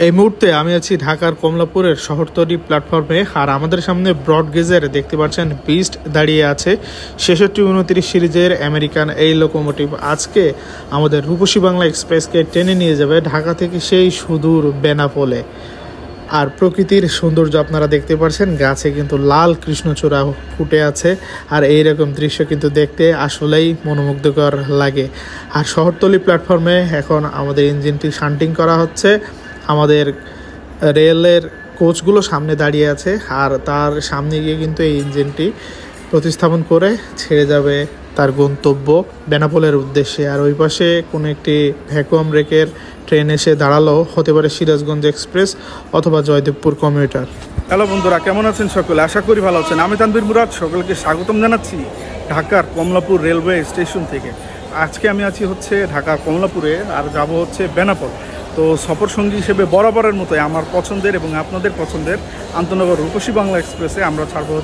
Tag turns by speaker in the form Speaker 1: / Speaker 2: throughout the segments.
Speaker 1: এই মুহূর্তে আমি আছি ঢাকার কমলাপুরের শহরতলি প্ল্যাটফর্মে। আর আমাদের সামনে ব্রড গেজের দেখতে পাচ্ছেন বিস্ট দাঁড়িয়ে আছে 66-29 সিরিজের আমেরিকান এই লোকোমোটিভ। আজকে আমাদের রূপসী বাংলা এক্সপ্রেসকে টেনে নিয়ে যাবে ঢাকা থেকে সেই সুদূর বেনাপোলে। আর প্রকৃতির সৌন্দর্য আপনারা দেখতে পাচ্ছেন, গাছে কিন্তু লাল কৃষ্ণচূড়া ফুটে আছে। আর এইরকম দৃশ্য কিন্তু দেখতে আসলেই মনোমুগ্ধকর লাগে। আর শহরতলি প্ল্যাটফর্মে এখন আমাদের ইঞ্জিনটি শান্টিং করা হচ্ছে। আমাদের রেলের কোচগুলো সামনে দাঁড়িয়ে আছে, আর তার সামনে গিয়ে কিন্তু এই ইঞ্জিনটি প্রতিস্থাপন করে ছেড়ে যাবে তার গন্তব্য বেনাপোলের উদ্দেশ্যে। আর ওই পাশে কোনো একটি ভ্যাকুয়াম রেকের ট্রেন এসে দাঁড়ালো, হতে পারে সিরাজগঞ্জ এক্সপ্রেস অথবা জয়দেবপুর কমিউটার।
Speaker 2: হ্যালো বন্ধুরা, কেমন আছেন সকলে? আশা করি ভালো আছেন। আমি তানভীর মুরাদ সকলকে স্বাগতম জানাচ্ছি ঢাকার কমলাপুর রেলওয়ে স্টেশন থেকে। আজকে আমি আছি ঢাকার কমলাপুরে, আর যাব বেনাপোল। তো সফর সঙ্গী হিসেবে বরাবরের মতোই আমার পছন্দের এবং আপনাদের পছন্দের আন্তনগর রূপসী বাংলা এক্সপ্রেসে আমরা ছাড়বো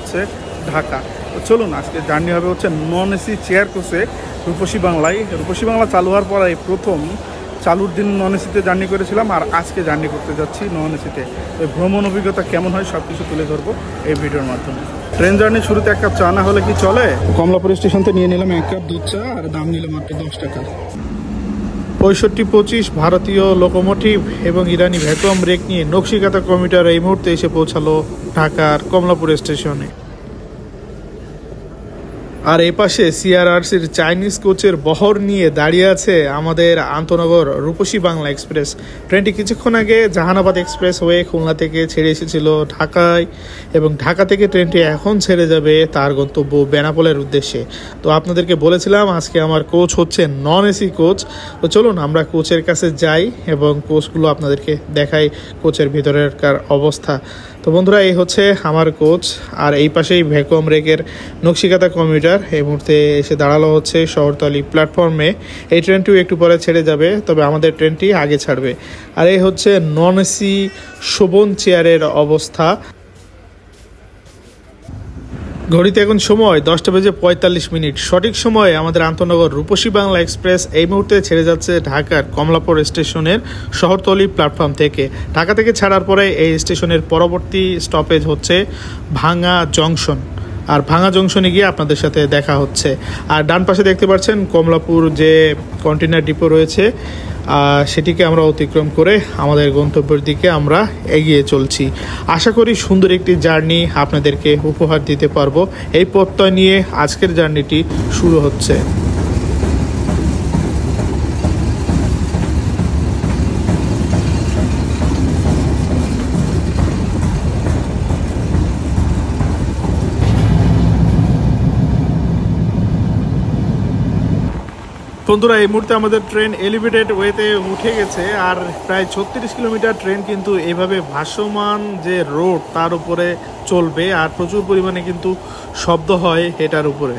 Speaker 2: ঢাকা। তো চলুন, আজকে জার্নি হবে নন এসি চেয়ার কোচে রূপসী বাংলায়। রূপসী বাংলা চালু হওয়ার পর এই প্রথম চালুর দিন নন এসিতে জার্নি করেছিলাম, আর আজকে জার্নি করতে যাচ্ছি নন এসিতে। তো ভ্রমণ অভিজ্ঞতা কেমন হয় সব কিছু তুলে ধরবো এই ভিডিওর মাধ্যমে। ট্রেন জার্নি শুরুতে 1 কাপ চা না হলে কি চলে? কমলাপুর স্টেশন থেকে নিয়ে নিলাম 1 কাপ দুধ চা, আর দাম নিল মাত্র 10 টাকা।
Speaker 1: 65-25 ভারতীয় লোকোমোটিভ এবং ইরানি ভ্যাকুয়াম রেক নিয়ে নকশিকাঁথা কমিউটার এই মুহূর্তে এসে পৌঁছালো ঢাকার কমলাপুর স্টেশনে। আর এই পাশে সিআরআরসির চাইনিজ কোচের বহর নিয়ে দাঁড়িয়ে আছে আমাদের আন্তনগর রূপসী বাংলা এক্সপ্রেস। ট্রেনটি কিছুক্ষণ আগে জাহানাবাদ এক্সপ্রেস হয়ে খুলনা থেকে ছেড়ে এসেছিল ঢাকায়, এবং ঢাকা থেকে ট্রেনটি এখন ছেড়ে যাবে তার গন্তব্য বেনাপোলের উদ্দেশ্যে। তো আপনাদেরকে বলেছিলাম আজকে আমার কোচ নন এসি কোচ। তো চলুন আমরা কোচের কাছে যাই এবং কোচগুলো আপনাদেরকে দেখাই, কোচের ভিতরেরকার অবস্থা। তো বন্ধুরা, এই আমার কোচ, আর এই পাশেই ভ্যাকুয়াম রেকের নকশিকাঁথা কমিউটার এই মুহূর্তে এসে দাঁড়ালো শহরতলি প্ল্যাটফর্মে। এই ট্রেনটিও একটু পরে ছেড়ে যাবে, তবে আমাদের ট্রেনটি আগে ছাড়বে। আর এই নন এসি শোভন চেয়ারের অবস্থা। ঘড়িতে এখন সময় 10:45। সঠিক সময়ে আমাদের আন্তনগর রূপসী বাংলা এক্সপ্রেস এই মুহূর্তে ছেড়ে যাচ্ছে ঢাকার কমলাপুর স্টেশনের শহরতলি প্ল্যাটফর্ম থেকে। ঢাকা থেকে ছাড়ার পরে এই স্টেশনের পরবর্তী স্টপেজ ভাঙা জংশন। আর ভাঙা জংশনে গিয়ে আপনাদের সাথে দেখা হচ্ছে। আর ডান পাশে দেখতে পাচ্ছেন কমলাপুর যে কন্টেনার ডিপো রয়েছে, সেটিকে আমরা অতিক্রম করে আমাদের গন্তব্যের দিকে আমরা এগিয়ে চলছি। আশা করি সুন্দর একটি জার্নি আপনাদেরকে উপহার দিতে পারবো। এই প্রত্যয় নিয়ে আজকের জার্নিটি শুরু হচ্ছে। বন্ধুরা, এই মুহূর্তে আমাদের ট্রেন এলিভেটেড ওয়েতে উঠে গেছে। আর প্রায় 36 কিলোমিটার ট্রেন কিন্তু এইভাবে ভাসমান যে রোড তার উপরে চলবে, আর প্রচুর পরিমাণে কিন্তু শব্দ হয় এটার উপরে।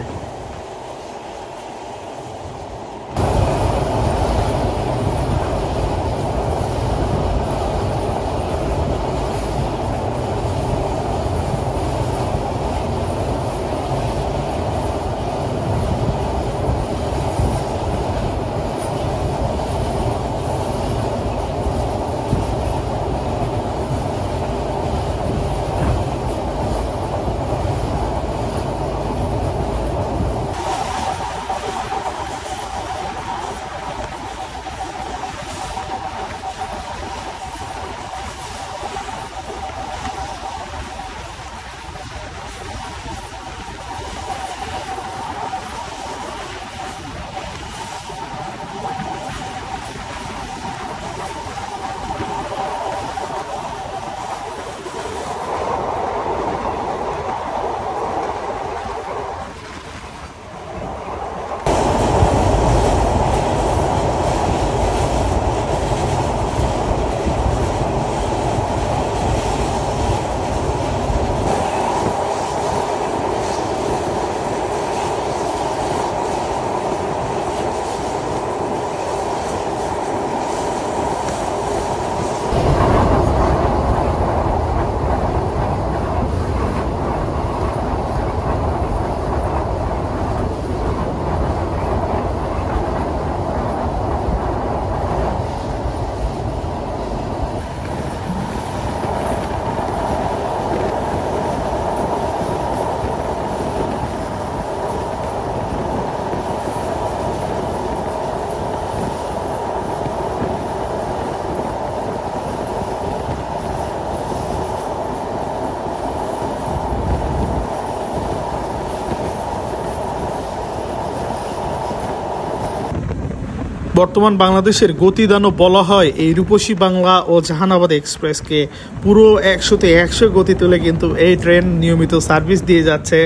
Speaker 1: বর্তমান বাংলাদেশের গতিদানও বলা হয় এই রূপসী বাংলা ও জাহানাবাদ এক্সপ্রেসকে। পুরো 100-তে 100 গতি তুলে কিন্তু এই ট্রেন নিয়মিত সার্ভিস দিয়ে যাচ্ছে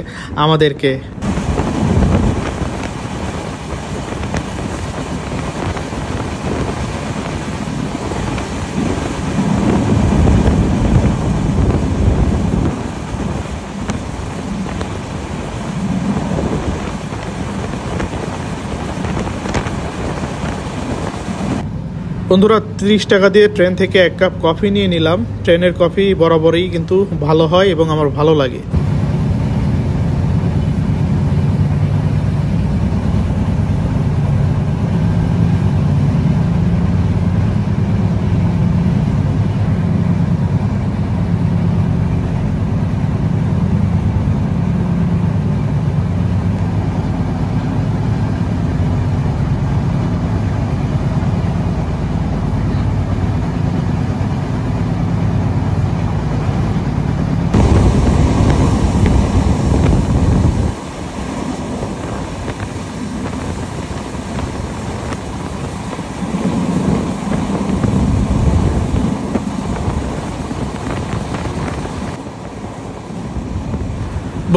Speaker 1: আমাদেরকে। বন্ধুরা, 30 টাকা দিয়ে ট্রেন থেকে 1 কাপ কফি নিয়ে নিলাম। ট্রেনের কফি বরাবরই কিন্তু ভালো হয় এবং আমার ভালো লাগে।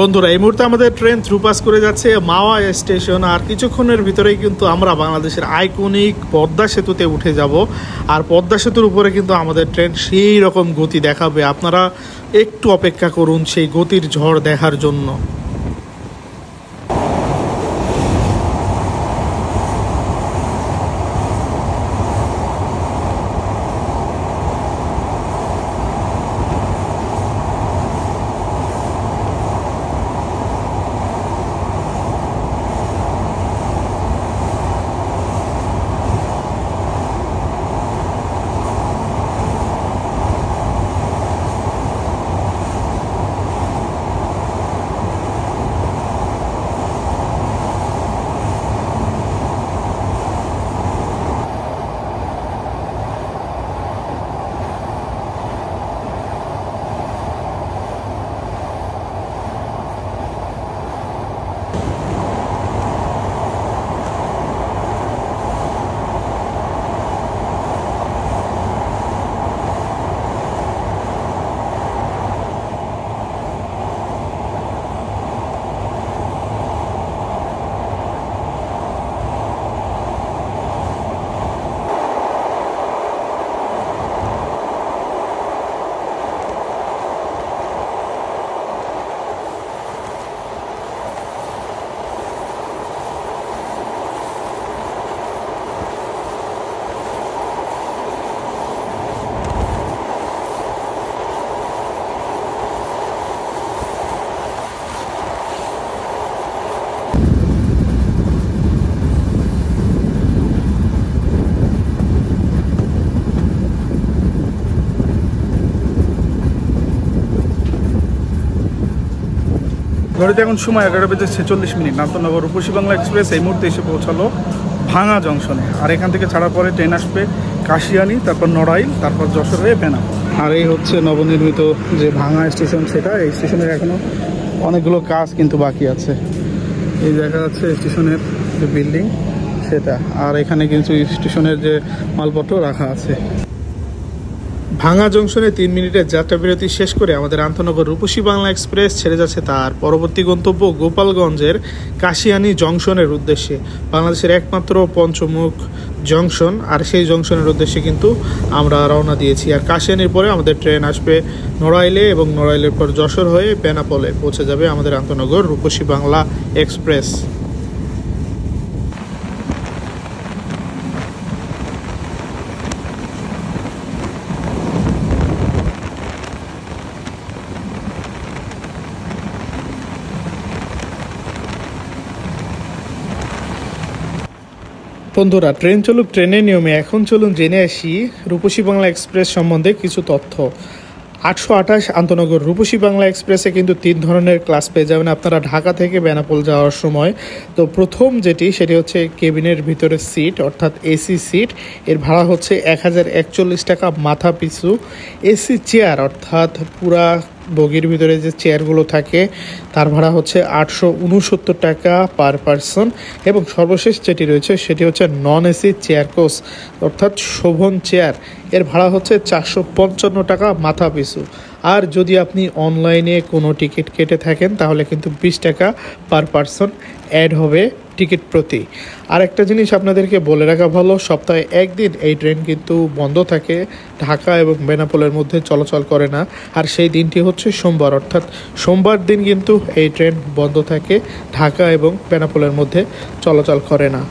Speaker 1: বন্ধুরা, এই মুহূর্তে আমাদের ট্রেন থ্রু পাস করে যাচ্ছে মাওয়া স্টেশন। আর কিছুক্ষণের ভিতরেই কিন্তু আমরা বাংলাদেশের আইকনিক পদ্মা সেতুতে উঠে যাব। আর পদ্মা সেতুর উপরে কিন্তু আমাদের ট্রেন সেই রকম গতি দেখাবে। আপনারা একটু অপেক্ষা করুন সেই গতির ঝড় দেখার জন্য।
Speaker 2: ঘড়িতে এখন সময় 11:46। নান্তনগর রূপসী বাংলা এক্সপ্রেস এই মুহূর্তে এসে পৌঁছালো ভাঙা জংশনে। আর এখান থেকে ছাড়ার পরে ট্রেন আসবে কাশিয়ানি, তারপর নড়াইল, তারপর যশোর হয়ে বেনাপোল। আর এই হচ্ছে নবনির্মিত যে ভাঙা স্টেশন, সেটা এই স্টেশনের এখনও অনেকগুলো কাজ কিন্তু বাকি আছে। এই দেখা যাচ্ছে স্টেশনের যে বিল্ডিং সেটা, আর এখানে কিন্তু স্টেশনের যে মালপত্র রাখা আছে।
Speaker 1: ভাঙা জংশনে 3 মিনিটের যাত্রা বিরতি শেষ করে আমাদের আন্তনগর রূপসী বাংলা এক্সপ্রেস ছেড়ে যাচ্ছে তার পরবর্তী গন্তব্য গোপালগঞ্জের কাশিয়ানি জংশনের উদ্দেশ্যে। বাংলাদেশের একমাত্র পঞ্চমুখ জংশন, আর সেই জংশনের উদ্দেশ্যে কিন্তু আমরা রওনা দিয়েছি। আর কাশিয়ানির পরে আমাদের ট্রেন আসবে নড়াইলে এবং নড়াইলের পর যশোর হয়ে বেনাপোলে পৌঁছে যাবে আমাদের আন্তনগর রূপসী বাংলা এক্সপ্রেস। বন্ধুরা, ট্রেন চলুক ট্রেনের নিয়মে এখন চলুন জেনে আসি রূপসী বাংলা এক্সপ্রেস সম্বন্ধে কিছু তথ্য। 828 আন্তনগর রূপসী বাংলা এক্সপ্রেসে কিন্তু 3 ধরনের ক্লাস পেয়ে যাবেন আপনারা ঢাকা থেকে বেনাপোল যাওয়ার সময়। তো প্রথম সেটি হচ্ছে কেবিনের ভিতরে সিট, অর্থাৎ এসি সিট। এর ভাড়া হচ্ছে 1041 টাকা মাথা পিছু। এসি চেয়ার অর্থাৎ পুরা বগির ভিতরে যে চেয়ারগুলো থাকে তার ভাড়া হচ্ছে 869 টাকা পার পারসন। এবং সর্বশেষ যেটি রয়েছে সেটি হচ্ছে নন এসি চেয়ার কোচ অর্থাৎ শোভন চেয়ার, এর ভাড়া হচ্ছে 455 টাকা মাথা পিছু। আর যদি আপনি অনলাইনে কোনো টিকিট কেটে থাকেন তাহলে কিন্তু 20 টাকা পার পারসন অ্যাড হবে টিকিট প্রতি। আর একটা জিনিস আপনাদেরকে বলে রাখা ভালো, সপ্তাহে একদিন এই ট্রেন কিন্তু বন্ধ থাকে, ঢাকা এবং বেনাপোলের মধ্যে চলাচল করে না। আর সেই দিনটি হচ্ছে সোমবার, অর্থাৎ সোমবার দিন কিন্তু এই ট্রেন বন্ধ থাকে, ঢাকা এবং বেনাপোলের মধ্যে চলাচল করে না।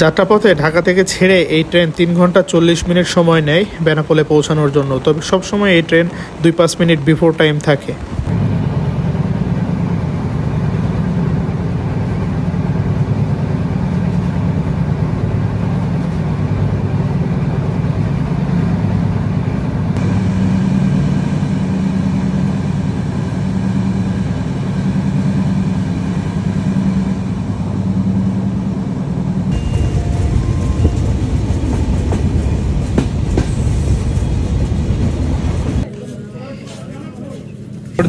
Speaker 1: যাত্রাপথে ঢাকা থেকে ছেড়ে এই ট্রেন 3 ঘন্টা 40 মিনিট সময় নেয় বেনাপোলে পৌঁছানোর জন্য, তবে সবসময় এই ট্রেন 2-5 মিনিট বিফোর টাইম থাকে।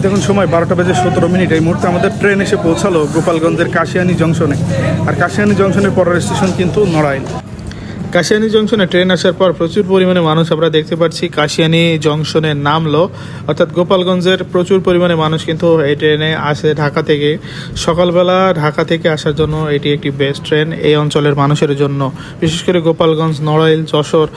Speaker 2: দেখুন সময় 12:17। এই মুহূর্তে আমাদের ট্রেন এসে পৌঁছালো গোপালগঞ্জের কাশিয়ানী জংশনে। আর কাশিয়ানী জংশনের পরের স্টেশন কিন্তু নড়াইল।
Speaker 1: কাশিয়ানী জংশনে ট্রেন আসার পর প্রচুর পরিমাণে মানুষ আমরা দেখতে পাচ্ছি কাশিয়ানী জংশনে নামলো, অর্থাৎ গোপালগঞ্জের প্রচুর পরিমাণে মানুষ কিন্তু এই ট্রেনে আসে ঢাকা থেকে। সকালবেলা ঢাকা থেকে আসার জন্য এটি একটি বেস্ট ট্রেন এই অঞ্চলের মানুষের জন্য, বিশেষ করে গোপালগঞ্জ, নড়াইল, যশোর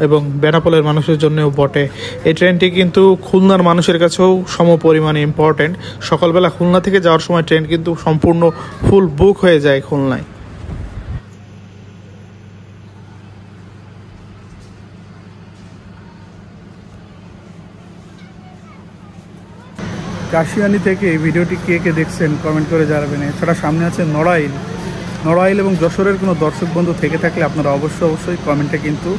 Speaker 1: এবং বেনাপোলের মানুষের জন্যও বটে। এই ট্রেনটি কিন্তু খুলনার মানুষের কাছেও সম পরিমাণে ইম্পর্টেন্ট। সকালবেলা খুলনা থেকে যাওয়ার সময় ট্রেন কিন্তু সম্পূর্ণ ফুল বুক হয়ে যায় খুলনায়।
Speaker 2: কাশিয়ানী থেকে এই ভিডিওটি কে কে দেখছেন কমেন্ট করে জানাবেন। এছাড়া সামনে আছে নড়াইল এবং যশোরের কোনো দর্শক বন্ধু থেকে থাকলে আপনারা অবশ্যই কমেন্টে কিন্তু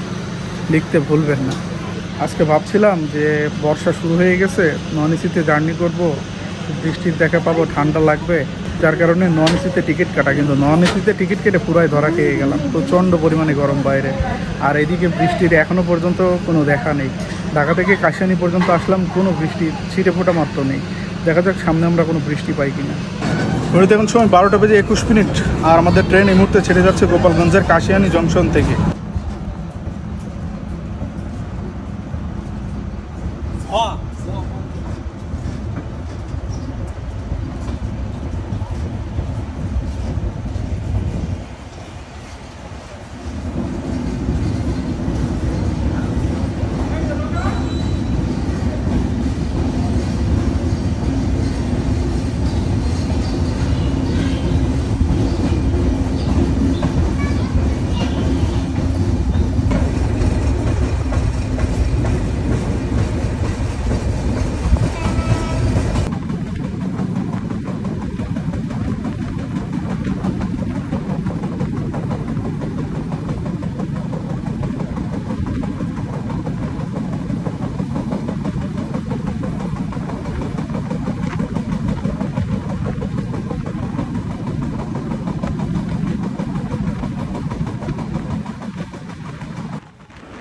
Speaker 2: লিখতে ভুলবেন না। আজকে ভাবছিলাম যে বর্ষা শুরু হয়ে গেছে, নন এসিতে জার্নি করব, বৃষ্টির দেখা পাবো, ঠান্ডা লাগবে, যার কারণে নন এসিতে টিকিট কাটা। কিন্তু নন এসিতে টিকিট কেটে পুরাই ধরা খেয়ে গেলাম, প্রচণ্ড পরিমাণে গরম বাইরে। আর এদিকে বৃষ্টির এখনও পর্যন্ত কোনো দেখা নেই। ঢাকা থেকে কাশিয়ানী পর্যন্ত আসলাম, কোনো বৃষ্টির ছিটে ফোটা মাত্র নেই। দেখা যাক সামনে আমরা কোনো বৃষ্টি পাই কিনা। ঘড়িতে এখন সময় 12:21। আর আমাদের ট্রেন এই মুহূর্তে ছেড়ে যাচ্ছে গোপালগঞ্জের কাশিয়ানী জংশন থেকে।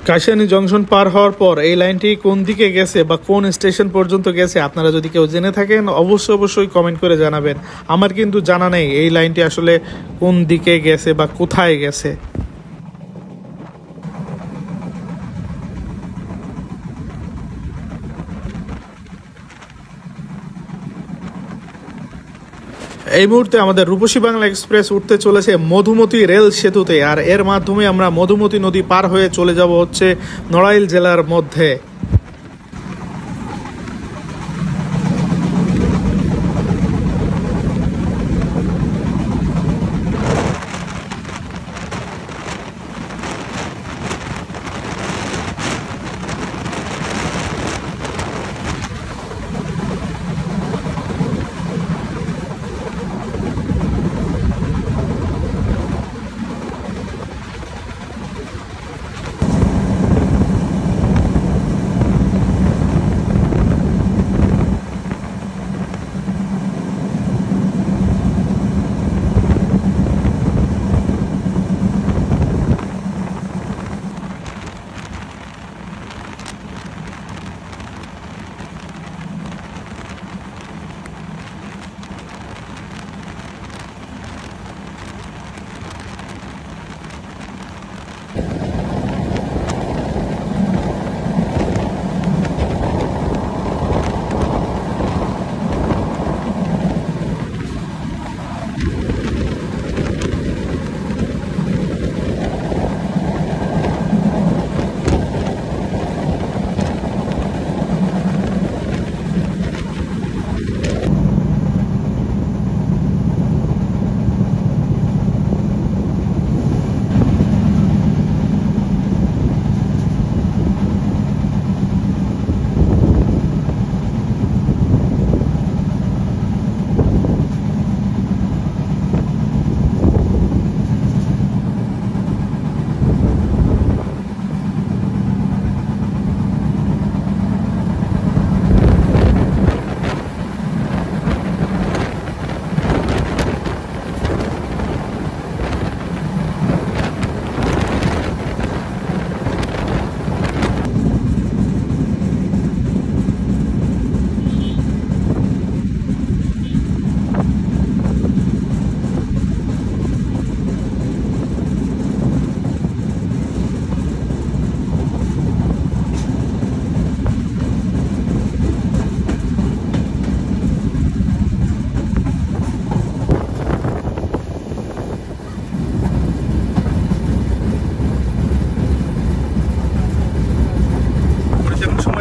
Speaker 1: কাশিয়ানী জংশন পার হওয়ার পর এই লাইনটি কোন দিকে গেছে বা কোন স্টেশন পর্যন্ত গেছে আপনারা যদি কেউ জেনে থাকেন অবশ্যই কমেন্ট করে জানাবেন। আমার কিন্তু জানা নেই এই লাইনটি আসলে কোন দিকে গেছে বা কোথায় গেছে। এই মুহূর্তে আমাদের রূপসী বাংলা এক্সপ্রেস উঠতে চলেছে মধুমতি রেল সেতুতে, আর এর মাধ্যমে আমরা মধুমতি নদী পার হয়ে চলে যাব হচ্ছে নড়াইল জেলার মধ্যে।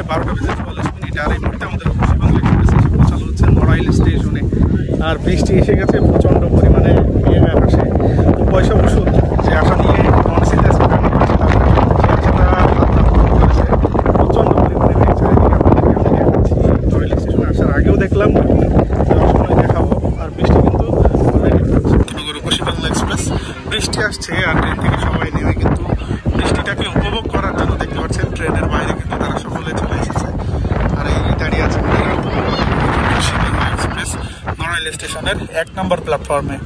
Speaker 2: 12:44 আর এই মুহূর্তে আমাদের পশ্চিমবঙ্গ এক্সপ্রেস এসে পৌঁছানো হচ্ছে নড়াইল স্টেশনে। আর বৃষ্টি এসে গেছে প্রচণ্ড পরিমাণে মেয়ে আসে। তো পয়সা ওষুধ যে আশা নিয়ে টনসিল অ্যাসিড করেছিলাম সে আশাটা আল্লাহ পূরণ করেছে। প্রচণ্ড পরিমাণে মেয়ে চারিদিকে আপনাদেরকে আমি দেখাচ্ছি। নড়াইল স্টেশনে আসার আগেও দেখলাম, যাওয়ার সময় দেখাবো। আর বৃষ্টি কিন্তু অলরেডি পড়ছে। কোনোগুলো পশ্চিমবঙ্গ এক্সপ্রেস বৃষ্টি আসছে আর ট্রেন থেকে সবাই নেমে কিন্তু বৃষ্টিটাকে উপভোগ করার জন্য দেখতে পাচ্ছেন ট্রেনের বাইরে কিন্তু তারা সকলে চলে এসেছে। আর এই দাঁড়িয়ে আছে পশ্চিমবঙ্গ এক্সপ্রেস নড়াইল স্টেশনের 1 নম্বর প্ল্যাটফর্মে।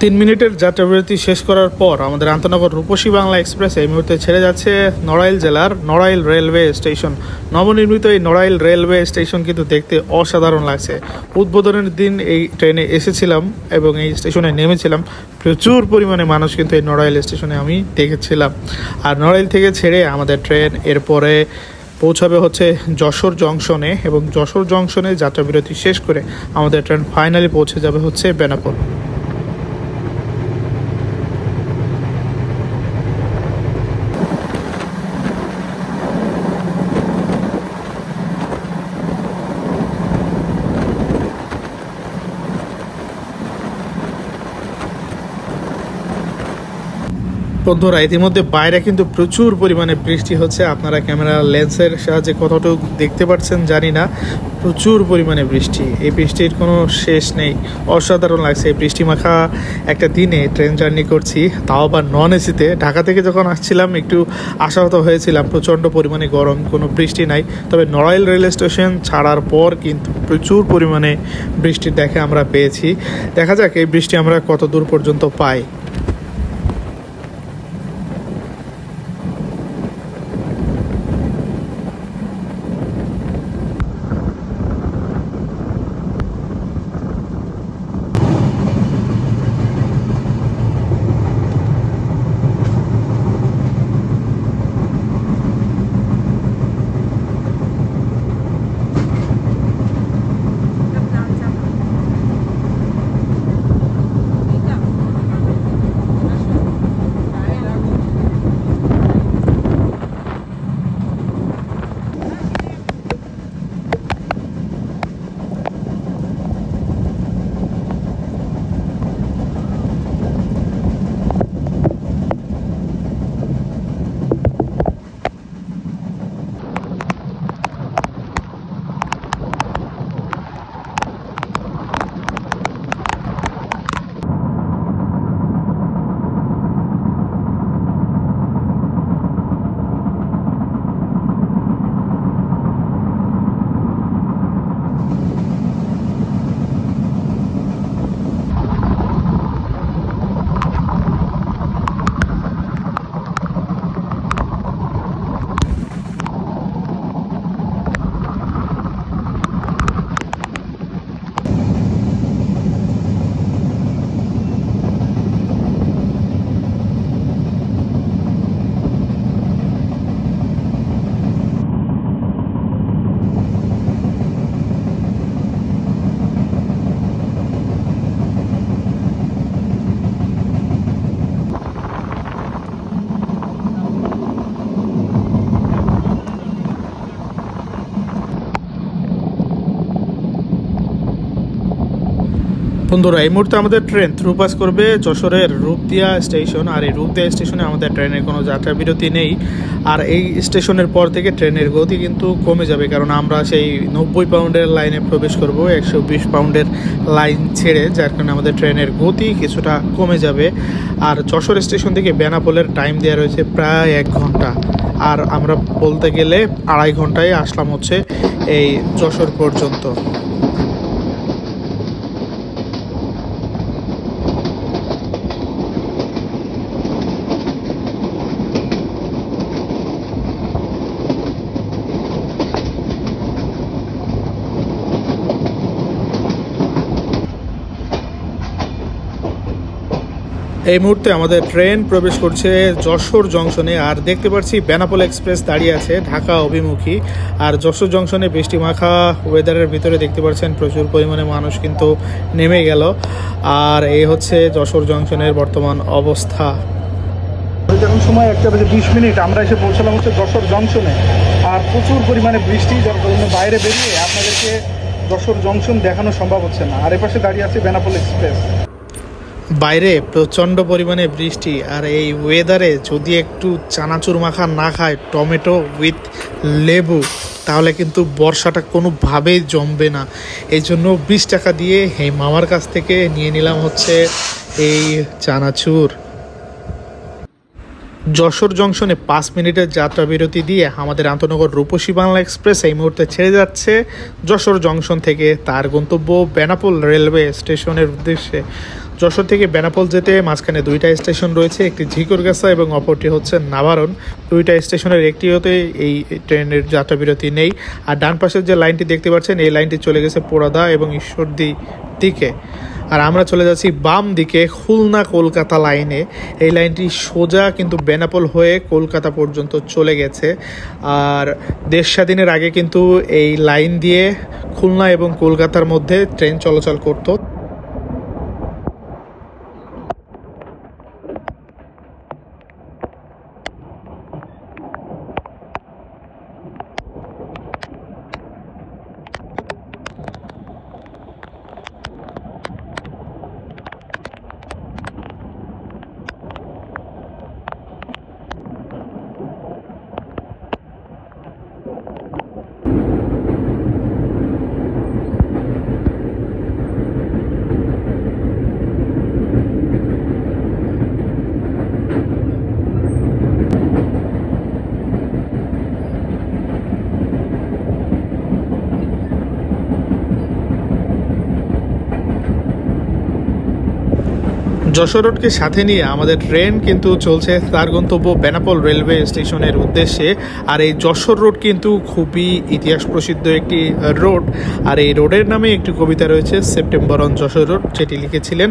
Speaker 2: 3 মিনিটের যাত্রাবিরতি শেষ করার পর আমাদের আন্তনগর রূপসী বাংলা এক্সপ্রেস এই মুহূর্তে ছেড়ে যাচ্ছে নড়াইল জেলার নড়াইল রেলওয়ে স্টেশন। নবনির্মিত এই নড়াইল রেলওয়ে স্টেশন কিন্তু দেখতে অসাধারণ লাগছে। উদ্বোধনের দিন এই ট্রেনে এসেছিলাম এবং এই স্টেশনে নেমেছিলাম। প্রচুর পরিমাণে মানুষ কিন্তু এই নড়াইল স্টেশনে আমি দেখেছিলাম। আর নড়াইল থেকে ছেড়ে আমাদের ট্রেন এরপরে পৌঁছাবে হচ্ছে যশোর জংশনে এবং যশোর জংশনে যাত্রাবিরতি শেষ করে আমাদের ট্রেন ফাইনালি পৌঁছে যাবে হচ্ছে বেনাপোল। বন্ধুরা, ইতিমধ্যে বাইরে কিন্তু প্রচুর পরিমাণে বৃষ্টি হচ্ছে। আপনারা ক্যামেরা লেন্সের সাহায্যে কতটুকু দেখতে পাচ্ছেন জানি না। প্রচুর পরিমাণে বৃষ্টি, এই বৃষ্টির কোনো শেষ নেই। অসাধারণ লাগছে। এই বৃষ্টি মাখা একটা দিনে ট্রেন জার্নি করছি, তাও আবার নন এসিতে। ঢাকা থেকে যখন আসছিলাম একটু আশাহত হয়েছিলাম, প্রচণ্ড পরিমাণে গরম, কোনো বৃষ্টি নাই। তবে নড়াইল রেল স্টেশন ছাড়ার পর কিন্তু প্রচুর পরিমাণে বৃষ্টির দেখা আমরা পেয়েছি। দেখা যাক এই বৃষ্টি আমরা কত দূর পর্যন্ত পাই। বন্ধুরা, এই মুহূর্তে আমাদের ট্রেন থ্রু পাস করবে যশোরের রূপদিয়া স্টেশন। আর এই রূপদিয়া স্টেশনে আমাদের ট্রেনের কোনো যাত্রা বিরতি নেই। আর এই স্টেশনের পর থেকে ট্রেনের গতি কিন্তু কমে যাবে, কারণ আমরা সেই 90 পাউন্ডের লাইনে প্রবেশ করব 120 পাউন্ডের লাইন ছেড়ে, যার কারণে আমাদের ট্রেনের গতি কিছুটা কমে যাবে। আর যশোর স্টেশন থেকে বেনাপোলের টাইম দেওয়া রয়েছে প্রায় 1 ঘন্টা। আর আমরা বলতে গেলে 2.5 ঘন্টায় আসলাম হচ্ছে এই যশোর পর্যন্ত।
Speaker 1: এই মুহূর্তে আমাদের ট্রেন প্রবেশ করছে যশোর জংশনে, আর দেখতে পাচ্ছি বেনাপোল এক্সপ্রেস দাঁড়িয়ে আছে ঢাকা অভিমুখী। আর যশোর জংশনে বৃষ্টি মাখা ওয়েদারের ভিতরে দেখতে পাচ্ছেন প্রচুর পরিমাণে মানুষ কিন্তু নেমে গেল। আর এই হচ্ছে যশোর জংশনের বর্তমান অবস্থা।
Speaker 2: যখন সময় 1:20 আমরা এসে পৌঁছলাম হচ্ছে যশোর জংশনে, আর প্রচুর পরিমাণে বৃষ্টি, যার কারণে বাইরে বেরিয়ে আপনাদেরকে যশোর জংশন দেখানো সম্ভব হচ্ছে না। আর এপাশে দাঁড়িয়ে আছে বেনাপোল এক্সপ্রেস।
Speaker 1: বাইরে প্রচণ্ড পরিমাণে বৃষ্টি, আর এই ওয়েদারে যদি একটু চানাচুর মাখা না খায় টমেটো উইথ লেবু, তাহলে কিন্তু বর্ষাটা কোনোভাবেই জমবে না। এই জন্য 20 টাকা দিয়ে এই মামার কাছ থেকে নিয়ে নিলাম হচ্ছে এই চানাচুর। যশোর জংশনে 5 মিনিটের যাত্রা বিরতি দিয়ে আমাদের আন্তনগর রূপসী বাংলা এক্সপ্রেস এই মুহূর্তে ছেড়ে যাচ্ছে যশোর জংশন থেকে তার গন্তব্য বেনাপোল রেলওয়ে স্টেশনের উদ্দেশ্যে। যশোর থেকে বেনাপোল যেতে মাঝখানে 2টা স্টেশন রয়েছে, একটি ঝিকরগাছা এবং অপরটি হচ্ছে নাভারণ। 2টা স্টেশনের একটিতে এই ট্রেনের যাত্রা বিরতি নেই। আর ডান পাশের যে লাইনটি দেখতে পাচ্ছেন, এই লাইনটি চলে গেছে পোড়াদা এবং ঈশ্বরদী দিকে। আর আমরা চলে যাচ্ছি বাম দিকে খুলনা কলকাতা লাইনে। এই লাইনটি সোজা কিন্তু বেনাপোল হয়ে কলকাতা পর্যন্ত চলে গেছে। আর দেশ স্বাধীনের আগে কিন্তু এই লাইন দিয়ে খুলনা এবং কলকাতার মধ্যে ট্রেন চলাচল করতো। যশোর রোডকে সাথে নিয়ে আমাদের ট্রেন কিন্তু চলছে তার গন্তব্য বেনাপোল রেলওয়ে স্টেশনের উদ্দেশ্যে। আর এই যশোর রোড কিন্তু খুবই ইতিহাস প্রসিদ্ধ একটি রোড। আর এই রোডের নামে একটি কবিতা রয়েছে, সেপ্টেম্বর অন যশোর রোড, যেটি লিখেছিলেন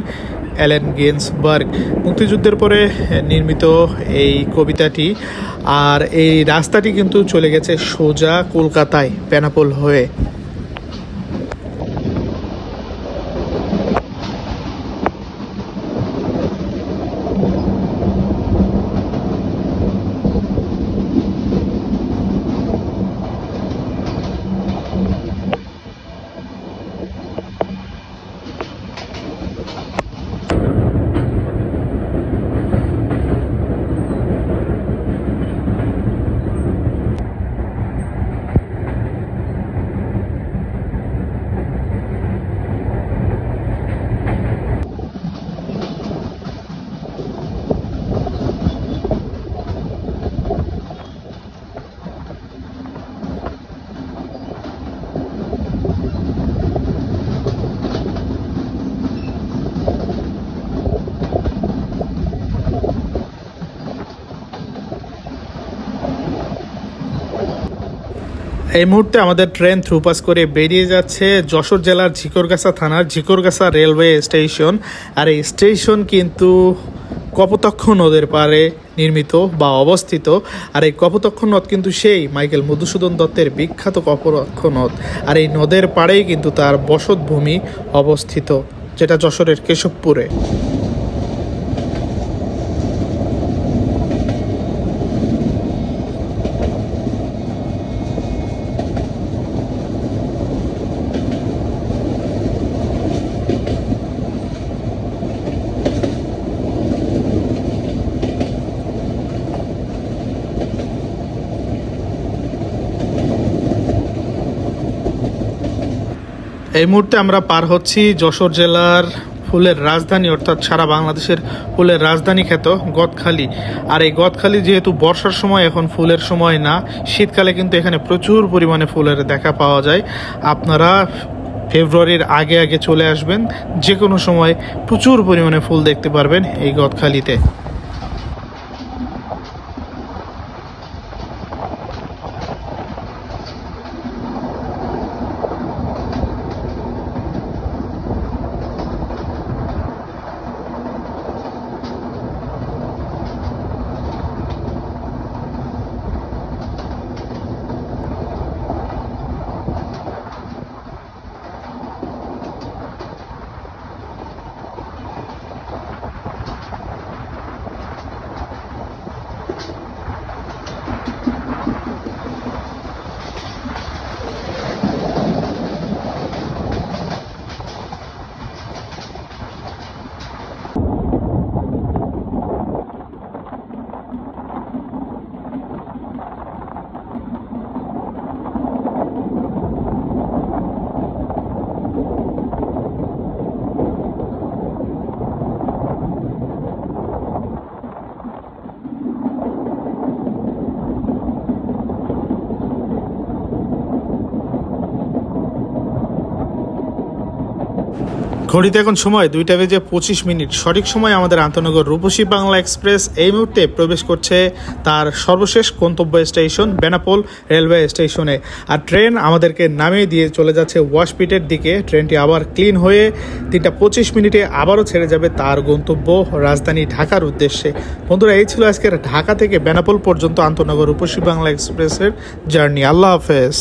Speaker 1: অ্যালেন গিন্সবার্গ। মুক্তিযুদ্ধের পরে নির্মিত এই কবিতাটি। আর এই রাস্তাটি কিন্তু চলে গেছে সোজা কলকাতায় বেনাপোল হয়ে। এই মুহূর্তে আমাদের ট্রেন থ্রুপাস করে বেরিয়ে যাচ্ছে যশোর জেলার ঝিকরগাছা থানার ঝিকরগাছা রেলওয়ে স্টেশন। আর এই স্টেশন কিন্তু কপোতাক্ষ নদের পাড়ে নির্মিত বা অবস্থিত। আর এই কপোতাক্ষ নদ কিন্তু সেই মাইকেল মধুসূদন দত্তের বিখ্যাত কপোতাক্ষ নদ। আর এই নদের পাড়েই কিন্তু তার বসতভূমি অবস্থিত, যেটা যশোরের কেশবপুরে। এই মুহূর্তে আমরা পার হচ্ছি যশোর জেলার ফুলের রাজধানী, অর্থাৎ সারা বাংলাদেশের ফুলের রাজধানী খ্যাত গদখালি। আর এই গদখালি যেহেতু বর্ষার সময়, এখন ফুলের সময় না, শীতকালে কিন্তু এখানে প্রচুর পরিমাণে ফুলের দেখা পাওয়া যায়। আপনারা ফেব্রুয়ারির আগে আগে চলে আসবেন, যে কোনো সময় প্রচুর পরিমাণে ফুল দেখতে পারবেন এই গদখালিতে। ঘড়িতে এখন সময় 2:25 সঠিক সময় আমাদের আন্তনগর রূপসী বাংলা এক্সপ্রেস এই মুহূর্তে প্রবেশ করছে তার সর্বশেষ গন্তব্য স্টেশন বেনাপোল রেলওয়ে স্টেশনে। আর ট্রেন আমাদেরকে নামিয়ে দিয়ে চলে যাচ্ছে ওয়াশপিটের দিকে। ট্রেনটি আবার ক্লিন হয়ে 3:25 আবারও ছেড়ে যাবে তার গন্তব্য রাজধানী ঢাকার উদ্দেশ্যে। বন্ধুরা, এই ছিল আজকের ঢাকা থেকে বেনাপোল পর্যন্ত আন্তনগর রূপসী বাংলা এক্সপ্রেসের জার্নি। আল্লাহ হাফেজ।